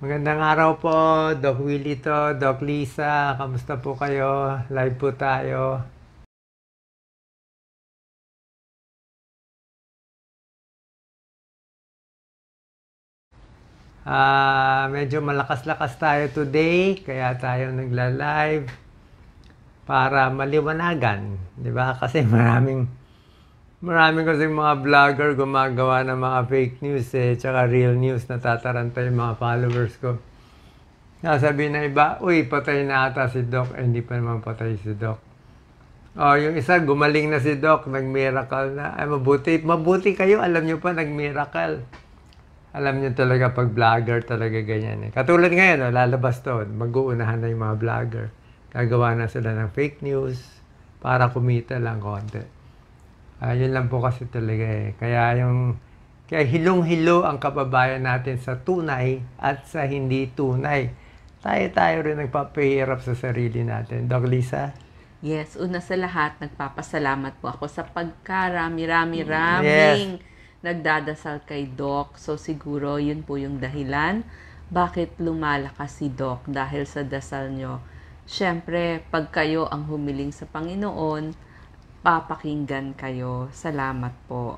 Magandang araw po, Doc Willie to, Doc Lisa, kamusta po kayo? Live po tayo. Medyo malakas-lakas tayo today, kaya tayo nagla-live para maliwanagan, di ba? Kasi maraming kasi mga vlogger gumagawa ng mga fake news tsaka real news, natataranta yung mga followers ko. Sasabihin na iba, uy, patay na ata si Doc, hindi pa naman patay si Doc. Yung isa, gumaling na si Doc, nag-miracle na. Ay, mabuti kayo, alam nyo pa, nag-miracle. Alam nyo talaga pag vlogger talaga ganyan eh. Katulad ngayon, lalabas to, mag-uunahan na yung mga vlogger. Gagawa na sila ng fake news para kumita lang konti. Yun lang po kasi talaga eh. Kaya hilong-hilo ang kababayan natin sa tunay at sa hindi tunay. Tayo rin nagpapahirap sa sarili natin. Doc Lisa? Yes, una sa lahat, nagpapasalamat po ako sa pagkarami-rami-raming nagdadasal kay Doc. So siguro yun po yung dahilan bakit lumalakas si Doc dahil sa dasal nyo. Siyempre, pag kayo ang humiling sa Panginoon, papakinggan kayo. Salamat po.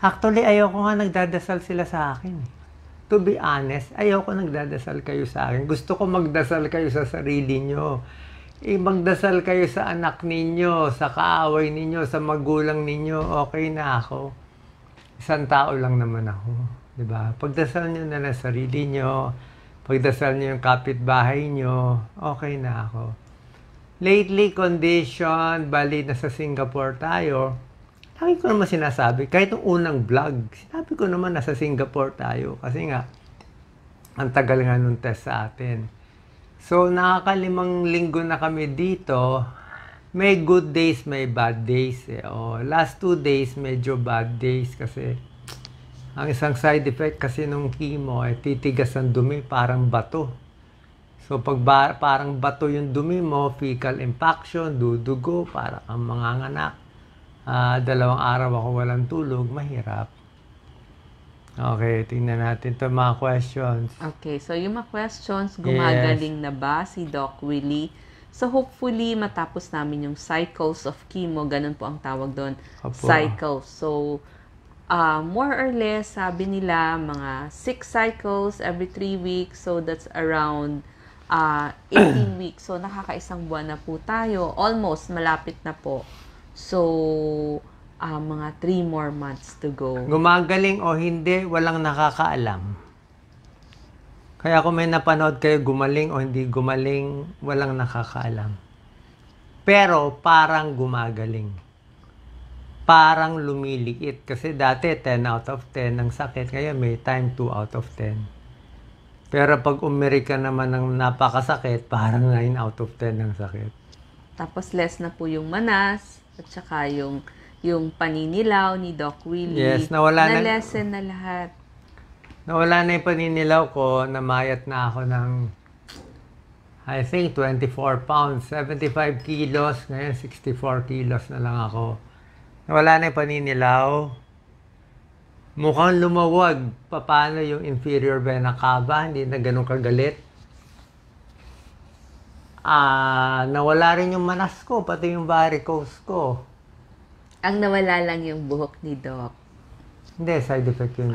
Actually, ayoko nga nagdadasal sila sa akin. To be honest, ayoko nagdadasal kayo sa akin. Gusto ko magdasal kayo sa sarili nyo. Magdasal kayo sa anak ninyo, sa kaaway ninyo, sa magulang ninyo. Okay na ako. Isang tao lang naman ako. Diba? Pagdasal nyo na lang sarili nyo. Pagdasal nyo yung kapitbahay nyo. Okay na ako. Lately, condition, bali nasa Singapore tayo. Lagi ko naman sinasabi, kahit nung unang vlog, sinabi ko naman nasa Singapore tayo. Kasi nga, ang tagal nga nung test sa atin. So, nakakalimang linggo na kami dito. May good days, may bad days. Last 2 days, medyo bad days kasi ang isang side effect kasi nung chemo ay titigas ang dumi, parang bato. So, pag parang bato yung dumi mo, fecal impaction, dudugo, para kang manganganak. 2 araw ako walang tulog, mahirap. Okay, tingnan natin ito mga questions. Okay, so yung mga questions, gumagaling na ba si Doc Willie? So hopefully, matapos namin yung cycles of chemo, ganun po ang tawag doon, cycles. So, more or less, sabi nila, mga 6 cycles every 3 weeks. So, that's around 18 weeks. So, nakakaisang buwan na po tayo. Almost, malapit na po. So, mga 3 more months to go. Gumagaling o hindi, walang nakakaalam. Kaya kung may napanood kayo gumaling o hindi gumaling, walang nakakaalam. Pero parang gumagaling. Parang lumiliit. Kasi dati 10 out of 10 ang sakit. Kaya may time 2 out of 10. Pero pag umiri ka naman ng napakasakit, parang 9 out of 10 ang sakit. Tapos less na po yung manas. At saka yung paninilaw ni Doc Willie. Yes, na-lessen na lahat. Nawala na yung paninilaw ko. Namayat na ako ng, I think, 24 pounds. 75 kilos. Ngayon, 64 kilos na lang ako. Nawala na yung paninilaw. Mukhang lumawag. Paano yung inferior vena cava? Hindi na ganun kagalit. Nawala rin yung manas ko, pati yung varicose ko. Ang nawala lang yung buhok ni Doc. Hindi, side effect yun.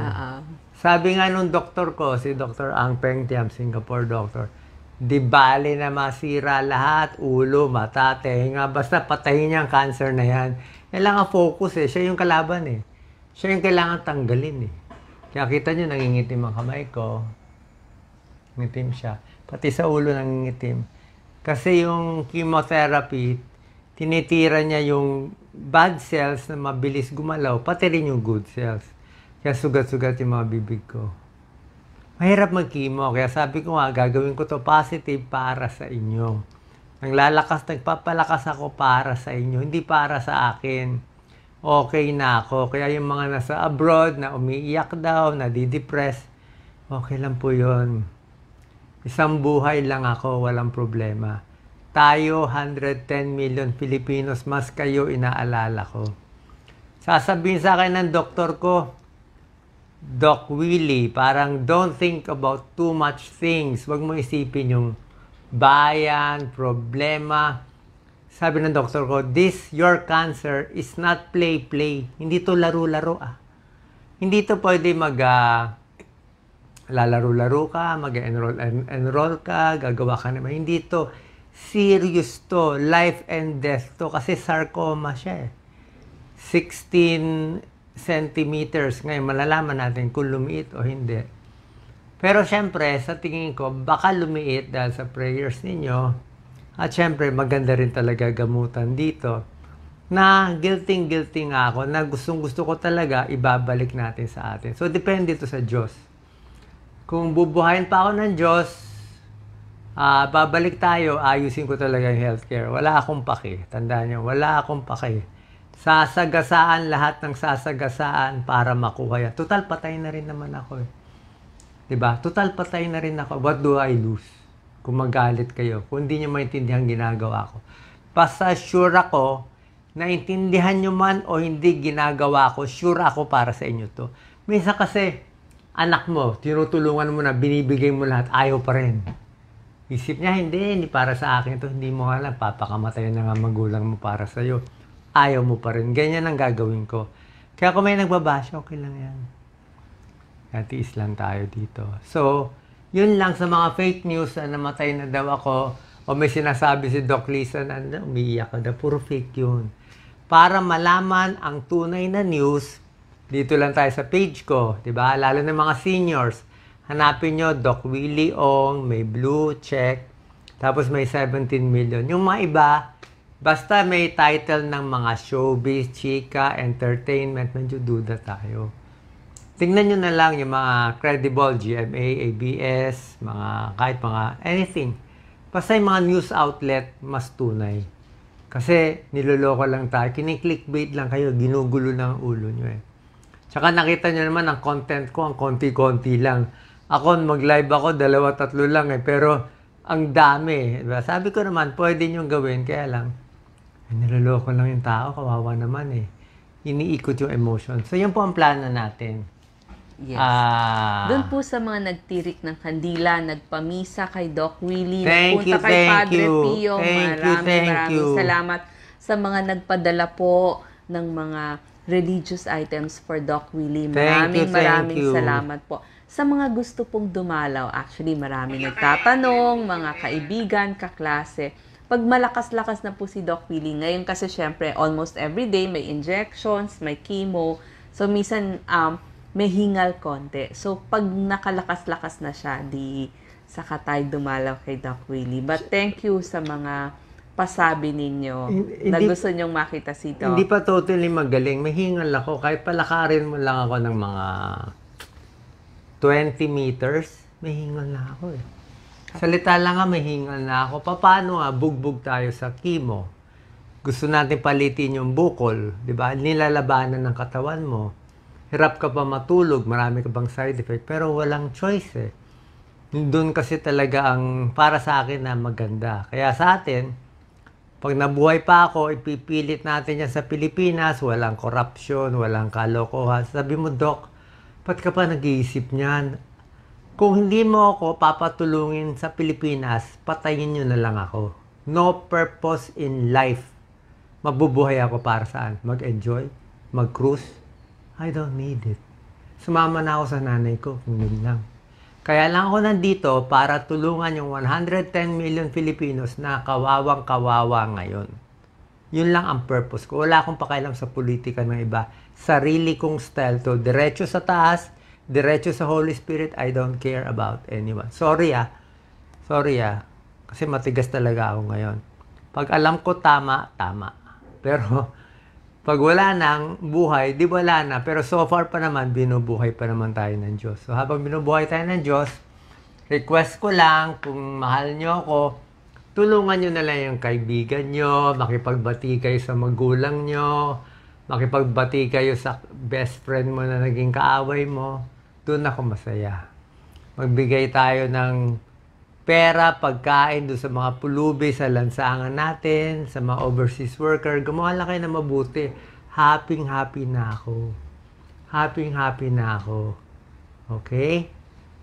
Sabi nga nung doktor ko, si Dr. Ang Peng Tiam, Singapore doctor, di bali na masira lahat, ulo, mata, tenga, basta patayin niya ang cancer na yan. Kailangan focus siya yung kalaban Siya yung kailangan tanggalin Kaya kita niyo, nangingitim ang kamay ko. Ngitim siya. Pati sa ulo nangingitim. Kasi yung chemotherapy, tinitira niya yung bad cells na mabilis gumalaw, pati rin yung good cells. Kaya sugat-sugat yung mga bibig ko. Mahirap mag-chemo, kaya sabi ko nga, gagawin ko to positive para sa inyo. Nagpapalakas ako para sa inyo, hindi para sa akin. Okay na ako. Kaya yung mga nasa abroad na umiiyak daw, nadidepress, okay lang po yun. Isang buhay lang ako, walang problema. Tayo, 110 million Filipinos, mas kayo inaalala ko. Sasabihin sa akin ng doktor ko, Doc Willie, parang don't think about too much things. Huwag mo isipin yung bayan, problema. Sabi ng doktor ko, your cancer is not play-play. Hindi to laro-laro Hindi to pwede lalaro-laro ka, mag-enroll ka, gagawa ka naman. Hindi to. Serious to. Life and death to. Kasi sarcoma siya 16 centimeters. Ngayon, malalaman natin kung lumiit o hindi. Pero syempre, sa tingin ko, baka lumiit dahil sa prayers ninyo. At syempre, maganda rin talaga gamutan dito. Na guilty nga ako, na gusto ko talaga, ibabalik natin sa atin. So, depende ito sa Diyos. Kung bubuhayin pa ako ng Diyos, babalik tayo, ayusin ko talaga yung healthcare. Wala akong paki. Tandaan nyo, wala akong paki. Sasagasaan lahat ng sasagasaan para makuha yan. Total, patay na rin naman ako Diba? Total, patay na rin ako. What do I lose? Kung magalit kayo. Kung hindi nyo maintindihan ginagawa ko. Basta sure ako, naintindihan nyo man o hindi ginagawa ko, sure ako para sa inyo to. Minsan kasi, anak mo, tinutulungan mo na, binibigay mo lahat, ayaw pa rin. Isip niya, hindi para sa akin to, hindi mo alam, papakamatay na nga magulang mo para sa'yo. Ayaw mo pa rin. Ganyan ang gagawin ko. Kaya kung may nagbabasya, okay lang yan. Kaya tiis lang tayo dito. So, yun lang sa mga fake news na namatay na daw ako o may sinasabi si Doc Lisa na umiiyak ka na, puro fake yun. Para malaman ang tunay na news, dito lang tayo sa page ko, diba? Lalo na mga seniors. Hanapin nyo, Doc Willie Ong, may blue check, tapos may 17 million. Yung mga iba, basta may title ng mga showbiz, chika, entertainment, medyo duda tayo. Tingnan nyo na lang yung mga credible, GMA, ABS, kahit mga anything. Basta yung mga news outlet, mas tunay. Kasi niloloko lang tayo. Kini-clickbait lang kayo, ginugulo ng ulo nyo Tsaka nakita nyo naman ang content ko, ang konti-konti lang. Ako, mag-live ako, 2-3 lang pero ang dami. Diba? Sabi ko naman, pwede nyo gawin, kaya lang, niloloko lang yung tao, kawawa naman Iniikot yung emotion. So, yun po ang plano natin. Yes. Doon po sa mga nagtirik ng kandila, nagpamisa kay Doc Willie, nagpunta kay Padre Pio, maraming salamat sa mga nagpadala po ng mga religious items for Doc Willie. Maraming salamat po. Sa mga gusto pong dumalaw, actually maraming nagtatanong, mga kaibigan, kaklase. Pag malakas-lakas na po si Doc Willie, ngayon kasi syempre almost every day may injections, may chemo. So minsan may hingal konti. So pag nakalakas-lakas na siya, di saka tayo dumalaw kay Doc Willie. But thank you sa mga pasabi ninyo na gusto nyong makita si Doc. Hindi pa totally magaling. May hingal ako. Kahit palakarin mo lang ako ng mga 20 meters, may hingal na ako Salita lang may hingal na ako. Paano bugbog tayo sa chemo? Gusto natin palitin yung bukol, di ba? Nilalabanan ng katawan mo. Hirap ka pa matulog, marami ka bang side effect, pero walang choice Doon kasi talaga ang para sa akin na maganda. Kaya sa atin, pag nabuhay pa ako, ipipilit natin yan sa Pilipinas, walang corruption, walang kalokohan. Sabi mo, Doc, ba't ka pa nag-iisip niyan? Kung hindi mo ako papatulungin sa Pilipinas, patayin nyo na lang ako. No purpose in life. Mabubuhay ako para saan? Mag-enjoy? Mag-cruise? I don't need it. Sumama na ako sa nanay ko, kung yun lang. Kaya lang ako nandito para tulungan yung 110 million Filipinos na kawawang-kawawa ngayon. Yun lang ang purpose ko. Wala akong pakialam sa politika ng iba. Sarili kong style to. Diretso sa taas, diretso sa Holy Spirit, I don't care about anyone. Sorry Kasi matigas talaga ako ngayon. Pag alam ko tama. Pero pag wala nang buhay, di wala na. Pero so far pa naman, binubuhay pa naman tayo ng Diyos. So habang binubuhay tayo ng Diyos, request ko lang, kung mahal nyo ako, tulungan nyo na lang yung kaibigan nyo, makipagbati kayo sa magulang nyo, makipagbati kayo sa best friend mo na naging kaaway mo. Doon ako masaya. Magbigay tayo ng pera, pagkain doon sa mga pulubi, sa lansangan natin, sa mga overseas worker. Gumawa lang kayo na mabuti. Happy na ako. Okay?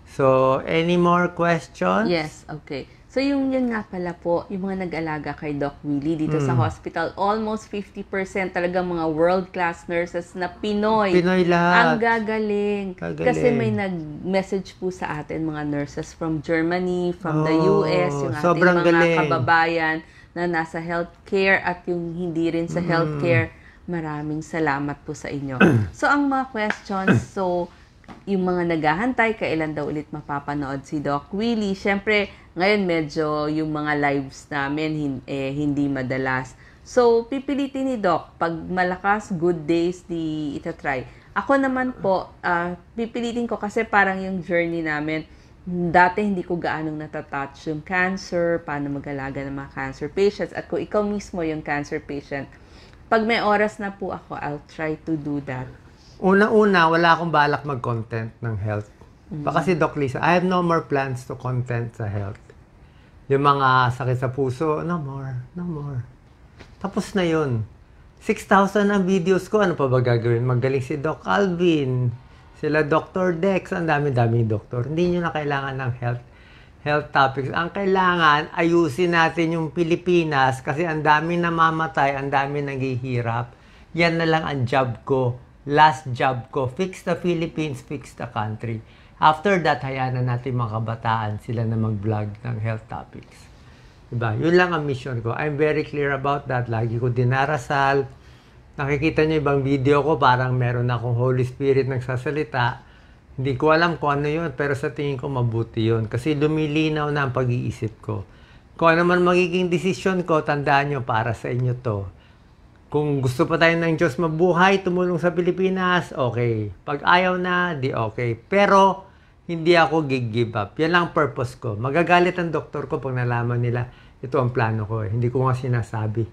So, any more questions? Yes, okay. So, yun nga pala po, yung mga nag-alaga kay Doc Willie dito sa hospital, almost 50% talagang mga world-class nurses na Pinoy. Pinoy lahat. Ang gagaling. Gagaling. Kasi may nag-message po sa atin, mga nurses from Germany, from the US, yung ating sobrang mga galing. kababayan na nasa healthcare at yung hindi rin sa healthcare. Maraming salamat po sa inyo. So, ang mga questions, yung mga naghahantay, kailan daw ulit mapapanood si Doc Willie. Siyempre, ngayon medyo yung mga lives namin hindi madalas. So, pipilitin ni Doc, pag malakas, good days, di itatry. Ako naman po, pipilitin ko kasi parang yung journey namin, dati hindi ko gaanong natatouch yung cancer, paano mag-alaga ng mga cancer patients. At kung ikaw mismo yung cancer patient, pag may oras na po ako, I'll try to do that. Una-una, wala akong balak mag-content ng health. Baka si Doc Lisa, I have no more plans to content sa health. Yung mga sakit sa puso, no more, no more. Tapos na yun. 6,000 ang videos ko, ano pa ba gagawin? Magaling si Doc Alvin, sila Dr. Dex, ang dami-dami doktor. Hindi nyo na kailangan ng health topics. Ang kailangan, ayusin natin yung Pilipinas kasi ang dami namamatay, ang dami naghihirap. Yan na lang ang job ko. Last job ko, fix the Philippines, fix the country. After that, hayaan na natin mga kabataan sila na mag-vlog ng health topics. Diba? Yun lang ang mission ko. I'm very clear about that. Lagi ko dinarasal. Nakikita nyo ibang video ko, parang meron akong Holy Spirit nagsasalita. Hindi ko alam kung ano yun, pero sa tingin ko mabuti yun. Kasi lumilinaw na ang pag-iisip ko. Kung ano man magiging desisyon ko, tandaan nyo, para sa inyo to. Kung gusto pa tayo ng Diyos mabuhay, tumulong sa Pilipinas, okay. Pag ayaw na, di okay. Pero, hindi ako give up. Yan lang ang purpose ko. Magagalit ang doktor ko pag nalaman nila, ito ang plano ko. Hindi ko nga sinasabi.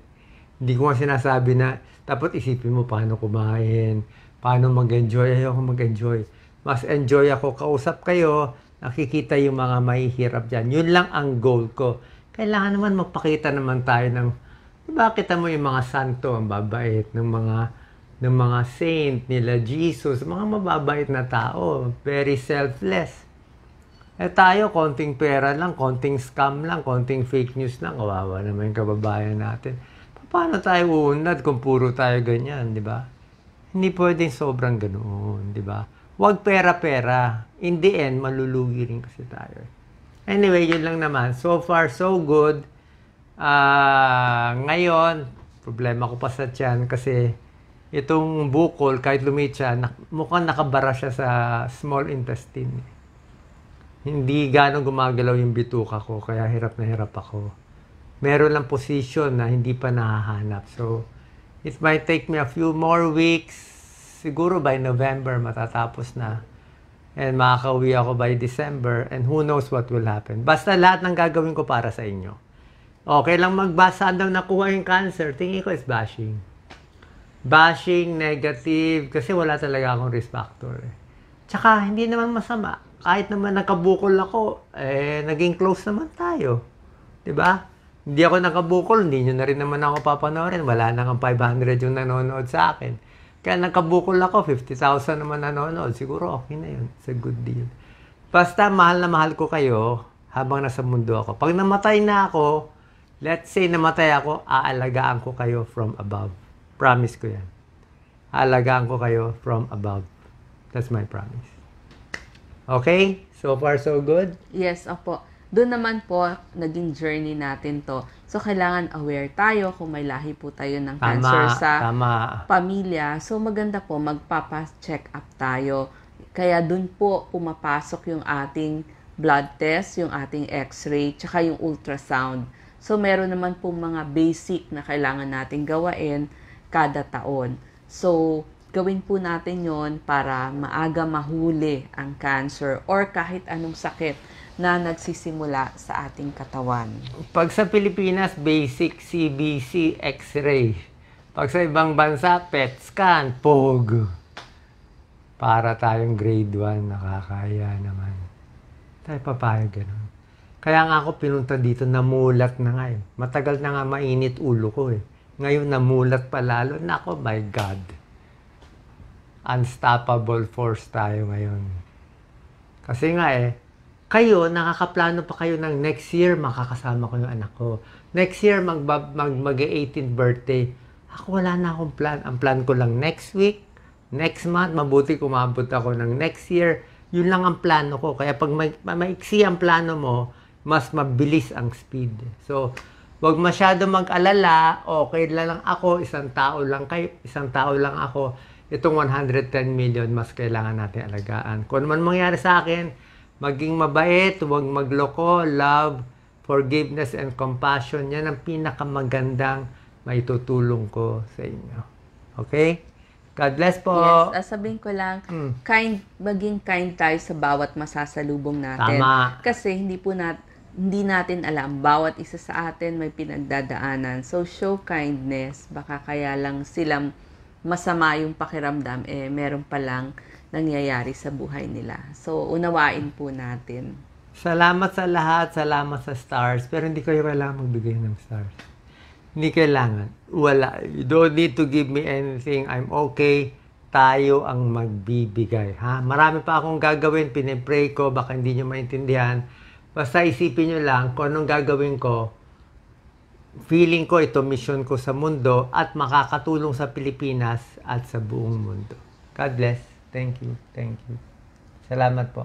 Hindi ko nga sinasabi na, dapat isipin mo paano kumain, paano mag-enjoy. Ayoko mag-enjoy. Mas enjoy ako, kausap kayo, nakikita yung mga mahihirap dyan. Yun lang ang goal ko. Kailangan naman magpakita naman tayo ng, diba, kita mo yung mga santo, ang babait ng mga saint nila, Jesus, mga mababait na tao, very selfless. Eh tayo, konting pera lang, konting scam lang, konting fake news lang, kawawa naman yung kababayan natin. Paano tayo uunlad kung puro tayo ganyan, di ba? Hindi pwedeng sobrang ganoon, di ba? Huwag pera-pera. In the end, malulugi rin kasi tayo. Anyway, yun lang naman. So far, so good. Ngayon, problema ko pa sa tiyan kasi itong bukol, kahit lumit siya, mukhang nakabara siya sa small intestine. Hindi gano'ng gumagalaw yung bituka ko, kaya hirap na hirap ako. Meron lang position na hindi pa nahahanap. So, it might take me a few more weeks. Siguro by November matatapos na. And makakauwi ako by December. And who knows what will happen. Basta lahat ng gagawin ko para sa inyo. Okay lang magbasa daw nakuha yung cancer. Tingin ko is bashing. Bashing, negative. Kasi wala talaga akong risk factor. Tsaka, hindi naman masama. Kahit naman nakabukol ako, naging close naman tayo. Diba? Hindi ako nakabukol, hindi nyo na rin naman ako papanoorin. Wala na nga 500 yung nanonood sa akin. Kaya nakabukol ako, 50,000 naman nanonood. Siguro okay na yun. It's a good deal. Basta mahal na mahal ko kayo habang nasa mundo ako. Pag namatay na ako, let's say namatay ako, aalagaan ko kayo from above. Promise ko yan. Aalagaan ko kayo from above. That's my promise. Okay? So far, so good? Yes, opo. Doon naman po, naging journey natin to. So, kailangan aware tayo kung may lahi po tayo ng cancer sa pamilya. So, maganda po, magpapa-check up tayo. Kaya doon po pumapasok yung ating blood test, yung ating x-ray, tsaka yung ultrasound. So, meron naman po mga basic na kailangan natin gawain kada taon. So, gawin po natin yon para maaga mahuli ang cancer or kahit anong sakit na nagsisimula sa ating katawan. Pag sa Pilipinas, basic CBC X-ray. Pag sa ibang bansa, PET scan, POG. Para tayong grade 1, nakakaya naman. Tayo papayag ganun. Kaya nga ako pinunta dito, namulat na nga eh. Matagal na nga mainit ulo ko eh. Ngayon namulat pa lalo. Nako, my God. Unstoppable force tayo ngayon. Kasi nga kayo, nakakaplano pa kayo ng next year, makakasama ko yung anak ko. Next year, mag-18th birthday. Ako wala na akong plan. Ang plan ko lang next week, next month, mabuti kumabot ako ng next year. Yun lang ang plano ko. Kaya pag maiksi ang plano mo, mas mabilis ang speed. So, wag masyado mag-alala, okay lang ako, isang tao lang ako. Itong 110 million, mas kailangan natin alagaan. Kung man mangyari sa akin, maging mabait, huwag magloko, love, forgiveness, and compassion. Yan ang pinakamagandang maitutulong ko sa inyo. Okay? God bless po. Yes, sabihin ko lang, maging kind tayo sa bawat masasalubong natin. Tama. Kasi hindi natin alam, bawat isa sa atin may pinagdadaanan. So, show kindness. Baka kaya lang silang masama yung pakiramdam, meron palang nangyayari sa buhay nila. So, unawain po natin. Salamat sa lahat, salamat sa stars, pero hindi kayo kailangan magbigay ng stars. Hindi kailangan. Wala. You don't need to give me anything. I'm okay. Tayo ang magbibigay. Ha? Marami pa akong gagawin. Pinipray ko. Baka hindi nyo maintindihan. Basta isipin nyo lang kung anong gagawin ko. Feeling ko ito mission ko sa mundo at makakatulong sa Pilipinas at sa buong mundo. God bless. Thank you. Thank you. Salamat po.